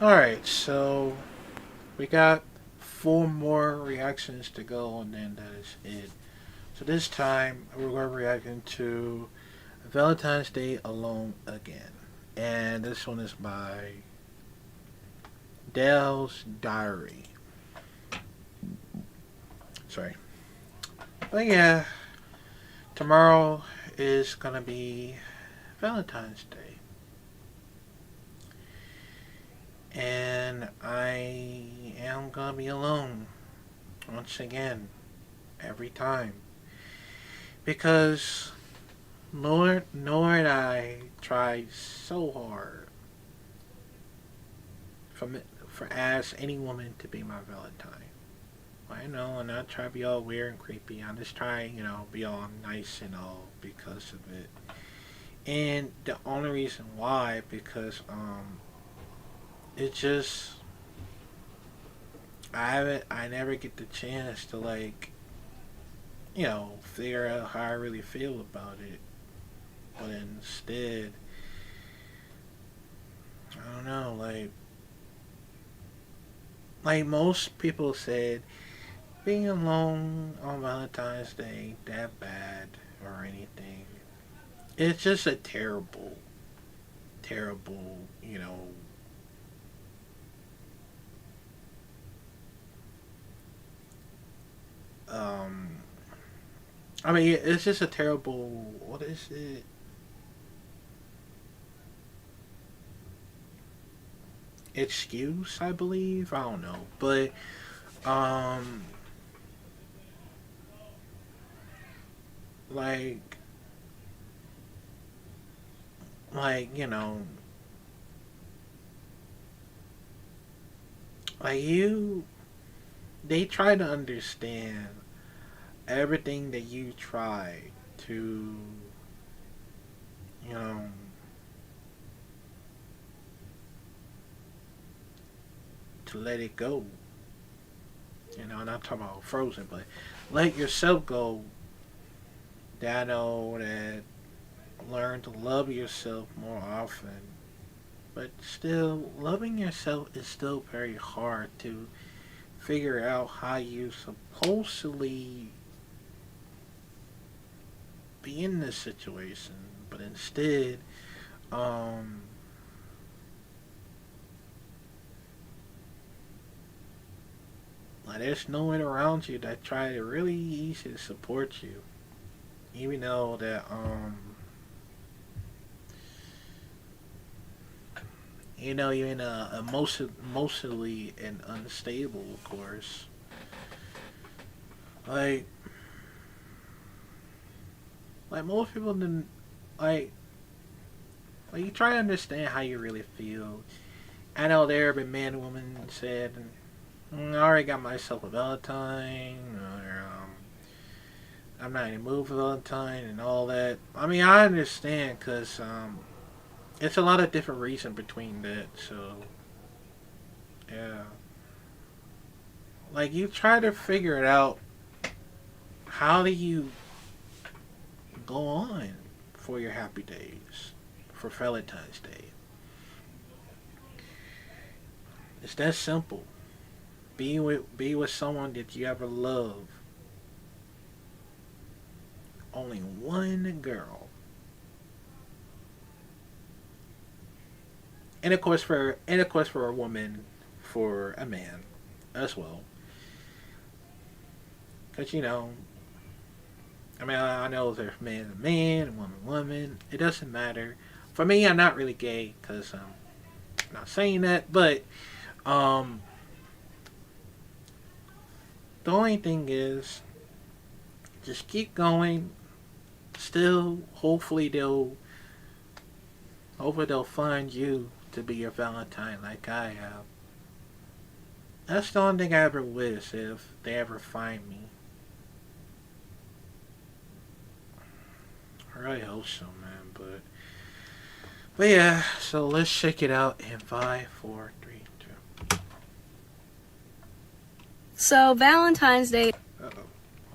Alright, so we got four more reactions to go, and then that is it. So this time we're going to be reacting to Valentine's Day Alone Again. And this one is by Dale's Diary. Sorry. But yeah, tomorrow is going to be Valentine's Day. And I am going to be alone once again, every time. Because Lord, I tried so hard for ask any woman to be my Valentine. I know, and I try to be all weird and creepy. I'm just trying, be all nice and all because of it. And the only reason why, because it just I never get the chance to figure out how I really feel about it. But instead, I don't know, like most people said, being alone on Valentine's Day ain't that bad or anything. It's just a terrible, terrible, um, I mean, it's just a terrible, what is it? Excuse, I believe. I don't know, but um, like, like you know, like you, they try to understand everything that you try to, you know, to let it go. I'm not talking about frozen, but let yourself go. That I know that learn to love yourself more often. But still, loving yourself is still very hard to figure out how you supposedly be in this situation. But instead, um, like there's no one around you that try to really easy to support you. Even though that you're in a emotionally and unstable, of course. Like like most people didn't like like you try to understand how you really feel. I know there have been men and women said, I already got myself a Valentine, or I'm not in the mood for Valentine and all that. I mean, I understand because it's a lot of different reason between that. So yeah, like you try to figure it out. How do you go on for your happy days for Valentine's Day? It's that simple. Be with someone that you ever love. Only one girl, and of course for a woman, for a man as well. Because I mean, I know there's man and man, and woman woman. It doesn't matter. For me, I'm not really gay because I'm not saying that, but um, the only thing is just keep going. Still, hopefully they'll find you to be your Valentine like I have. That's the only thing I ever wish if they ever find me. I really hope so, man. But yeah. So let's check it out in 5, 4, 3, 2. So Valentine's Day Uh oh. Hold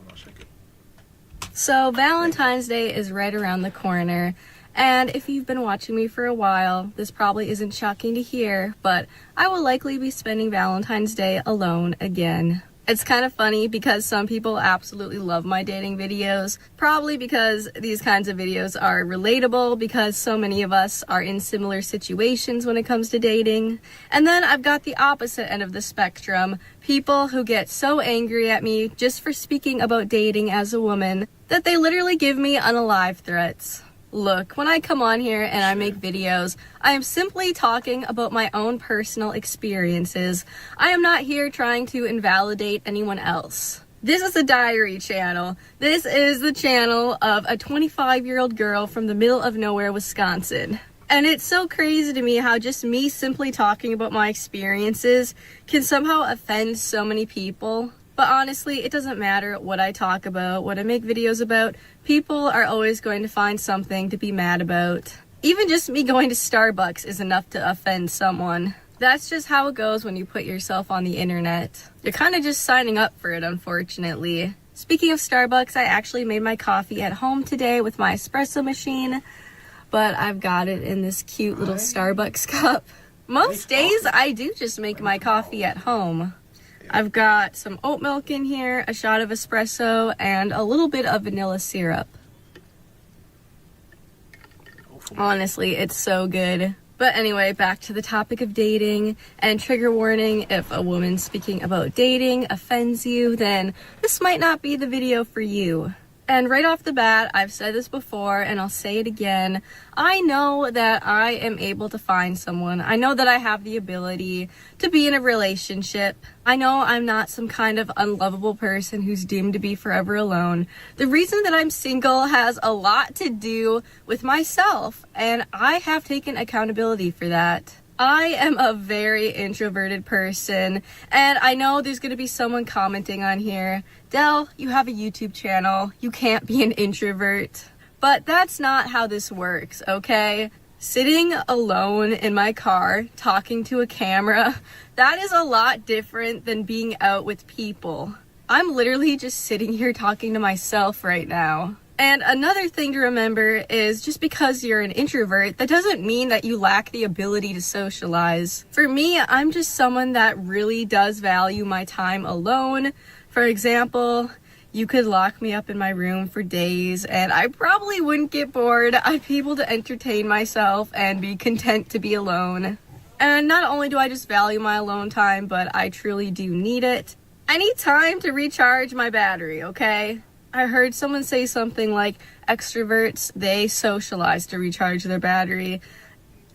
on a second. So Valentine's Day is right around the corner, And if you've been watching me for a while, this probably isn't shocking to hear, but I will likely be spending Valentine's Day alone again. It's kind of funny because some people absolutely love my dating videos, probably because these kinds of videos are relatable because so many of us are in similar situations when it comes to dating. And then I've got the opposite end of the spectrum, people who get so angry at me just for speaking about dating as a woman that they literally give me unalive threats. Look, when I come on here and I make videos, I am simply talking about my own personal experiences. I am not here trying to invalidate anyone else. This is a diary channel. This is the channel of a 25-year-old girl from the middle of nowhere, Wisconsin. And it's so crazy to me how just me simply talking about my experiences can somehow offend so many people. But honestly, it doesn't matter what I talk about, what I make videos about. People are always going to find something to be mad about. Even just me going to Starbucks is enough to offend someone. That's just how it goes when you put yourself on the internet. You're kind of just signing up for it, unfortunately. Speaking of Starbucks, I actually made my coffee at home today with my espresso machine, but I've got it in this cute little Starbucks cup. Most days, I do just make my coffee at home. I've got some oat milk in here, a shot of espresso, and a little bit of vanilla syrup. Honestly, it's so good. But anyway, back to the topic of dating, and trigger warning, if a woman speaking about dating offends you, then this might not be the video for you. And right off the bat, I've said this before and I'll say it again, I know that I am able to find someone. I know that I have the ability to be in a relationship. I know I'm not some kind of unlovable person who's doomed to be forever alone. The reason that I'm single has a lot to do with myself, and I have taken accountability for that. I am a very introverted person, and I know there's going to be someone commenting on here, Del, you have a YouTube channel, you can't be an introvert. But that's not how this works, okay? Sitting alone in my car, talking to a camera, that is a lot different than being out with people. I'm literally just sitting here talking to myself right now. And another thing to remember is just because you're an introvert, that doesn't mean that you lack the ability to socialize. For me, I'm just someone that really does value my time alone. For example, you could lock me up in my room for days and I probably wouldn't get bored. I'd be able to entertain myself and be content to be alone. And not only do I just value my alone time, but I truly do need it. I need time to recharge my battery, okay? I heard someone say something like extroverts, they socialize to recharge their battery.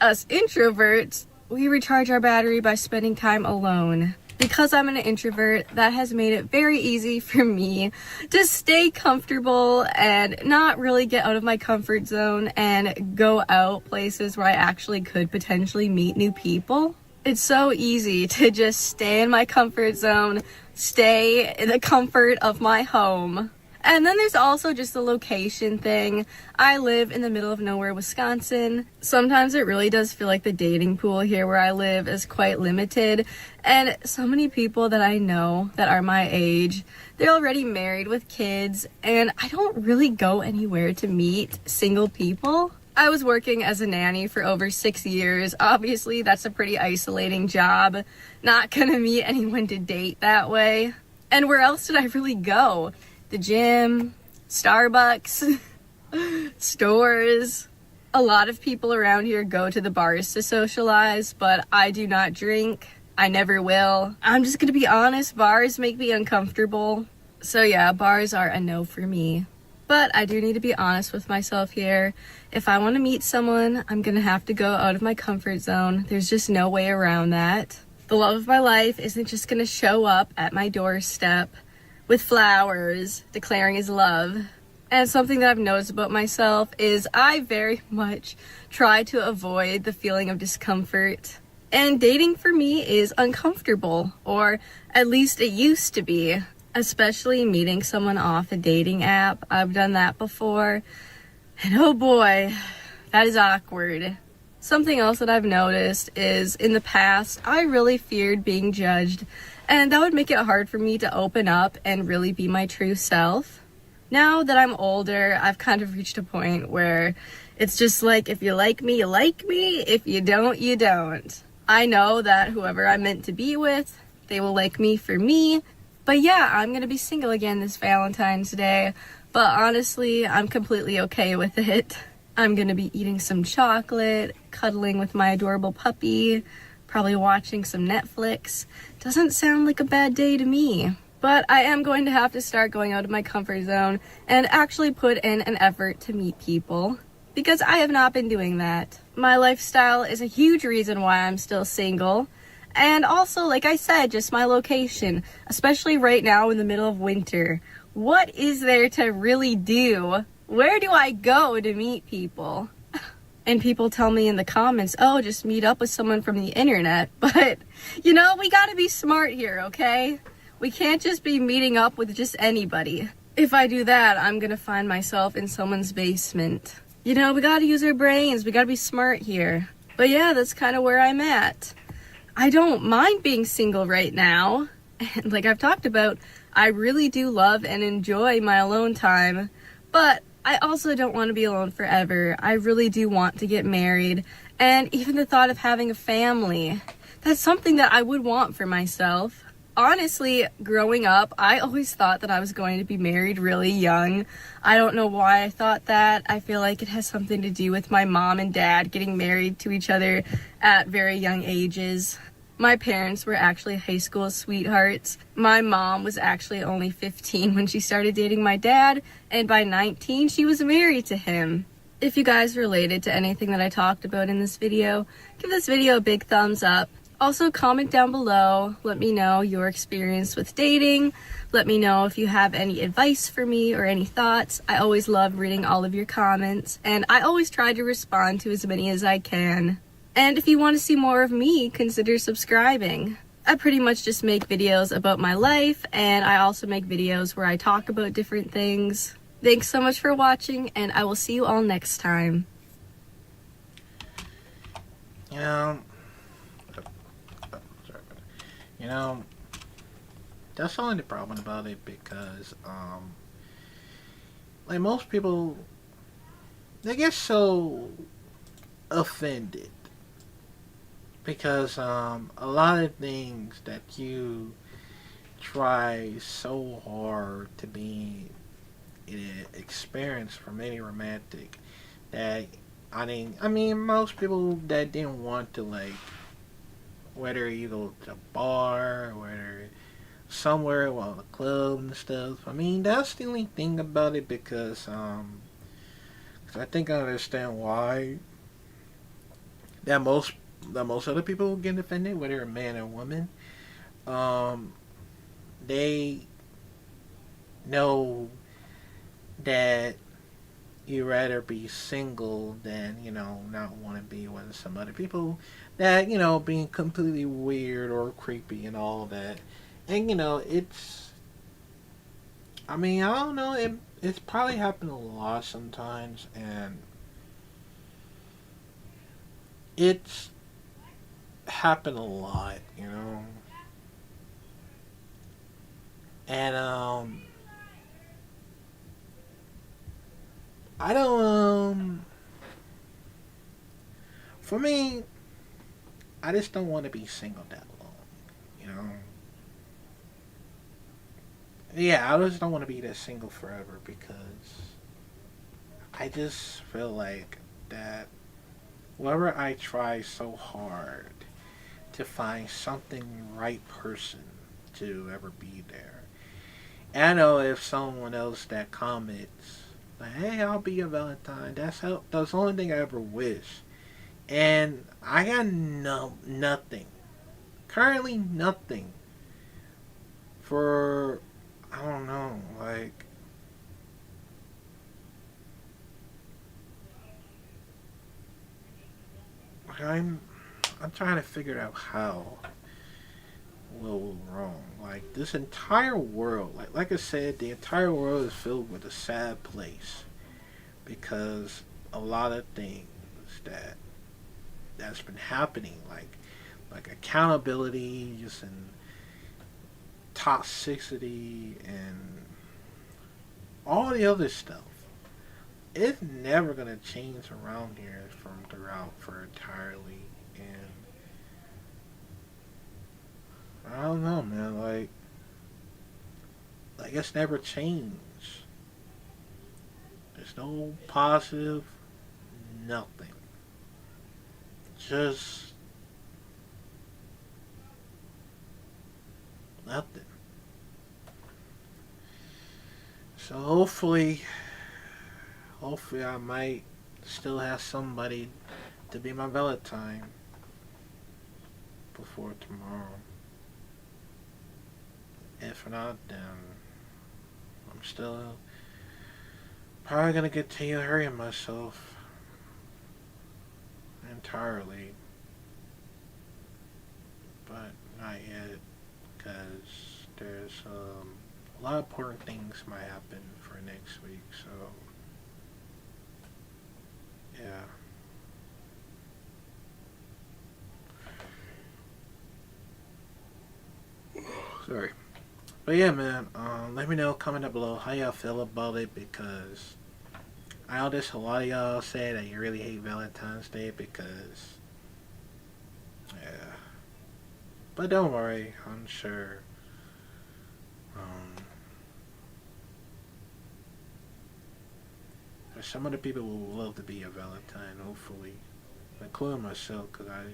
Us introverts, we recharge our battery by spending time alone. Because I'm an introvert, that has made it very easy for me to stay comfortable and not really get out of my comfort zone and go out places where I actually could potentially meet new people. It's so easy to just stay in my comfort zone, stay in the comfort of my home. And then there's also just the location thing. I live in the middle of nowhere, Wisconsin. Sometimes it really does feel like the dating pool here where I live is quite limited. And so many people that I know that are my age, they're already married with kids, and I don't really go anywhere to meet single people. I was working as a nanny for over 6 years. Obviously, that's a pretty isolating job. Not gonna meet anyone to date that way. And where else did I really go? The gym, Starbucks, stores. A lot of people around here go to the bars to socialize, but I do not drink. I never will. I'm just gonna be honest, bars make me uncomfortable. So yeah, bars are a no for me. But I do need to be honest with myself here. If I want to meet someone, I'm gonna have to go out of my comfort zone. There's just no way around that. The love of my life isn't just gonna show up at my doorstep with flowers, declaring his love. And something that I've noticed about myself is I very much try to avoid the feeling of discomfort. And dating for me is uncomfortable, or at least it used to be. Especially meeting someone off a dating app. I've done that before. And oh boy, that is awkward. Something else that I've noticed is in the past, I really feared being judged. And that would make it hard for me to open up and really be my true self. Now that I'm older, I've kind of reached a point where it's just like, if you like me, you like me. If you don't, you don't. I know that whoever I'm meant to be with, they will like me for me. But yeah, I'm gonna be single again this Valentine's Day. But honestly, I'm completely okay with it. I'm gonna be eating some chocolate, cuddling with my adorable puppy, probably watching some Netflix. Doesn't sound like a bad day to me. But I am going to have to start going out of my comfort zone and actually put in an effort to meet people, because I have not been doing that. My lifestyle is a huge reason why I'm still single. And also, like I said, just my location, especially right now in the middle of winter. What is there to really do? Where do I go to meet people? And people tell me in the comments, oh, just meet up with someone from the internet. But, you know, we gotta be smart here, okay? We can't just be meeting up with just anybody. If I do that, I'm gonna find myself in someone's basement. You know, we gotta use our brains. We gotta be smart here. But yeah, that's kind of where I'm at. I don't mind being single right now. And like I've talked about, I really do love and enjoy my alone time. But I also don't want to be alone forever. I really do want to get married. And even the thought of having a family, that's something that I would want for myself. Honestly, growing up, I always thought that I was going to be married really young. I don't know why I thought that. I feel like it has something to do with my mom and dad getting married to each other at very young ages. My parents were actually high school sweethearts. My mom was actually only 15 when she started dating my dad, and by 19, she was married to him. If you guys related to anything that I talked about in this video, give this video a big thumbs up. Also, comment down below. Let me know your experience with dating. Let me know if you have any advice for me or any thoughts. I always love reading all of your comments, and I always try to respond to as many as I can. And if you want to see more of me, consider subscribing. I pretty much just make videos about my life, and I also make videos where I talk about different things. Thanks so much for watching, and I will see you all next time. You know, that's only the problem about it, because, like, most people, they get so offended because, a lot of things that you try so hard to be experienced from any romantic, that, I mean, most people that didn't want to, like, whether you go to a bar, whether somewhere, well, a club and stuff. I mean, that's the only thing about it, because 'cause I think I understand why that most other people get offended, whether a man or woman. They know that you rather be single than, not want to be with some other people that, being completely weird or creepy and all that. And, it's, I mean, I don't know, it's probably happened a lot sometimes, and it's happened a lot, and, I don't, for me, I just don't want to be single that long, you know. Yeah, I just don't want to be that single forever, because I just feel like that whenever I try so hard to find something right person to ever be there, and I know if someone else that comments like, "Hey, I'll be your Valentine," that's the only thing I ever wish. And I got nothing. Currently nothing for, I don't know, like, I'm trying to figure out how will wrong. Like, this entire world, like I said, the entire world is filled with a sad place, because a lot of things that's been happening, like accountability, just and toxicity, and all the other stuff, it's never gonna change around here from throughout for entirely. And I don't know, man. Like it's never changed. There's no positive, nothing. Just nothing. So hopefully I might still have somebody to be my Valentine before tomorrow. If not, then I'm still probably gonna continue hurting myself entirely, but not yet, because there's a lot of important things might happen for next week. So yeah. Sorry. But yeah, man, let me know, comment down below how y'all feel about it, because I know there's a lot of y'all say that you really hate Valentine's Day because, yeah. But don't worry, I'm sure um, there's some other people who would love to be a Valentine, hopefully, including myself, because I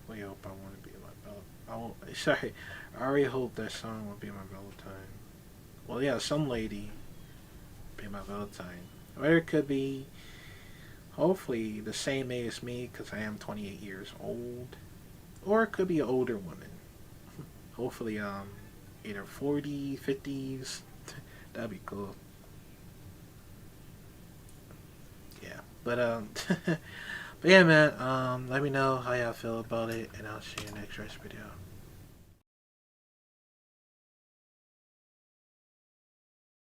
really hope I want to be my Valentine. Sorry, I already hope that someone will be my Valentine. Well, yeah, some lady be my Valentine. Or it could be, hopefully, the same age as me, because I am 28 years old. Or it could be an older woman. Hopefully, either 40s, 50s. That'd be cool. Yeah. But yeah, man, let me know how y'all feel about it, and I'll see you next rest video.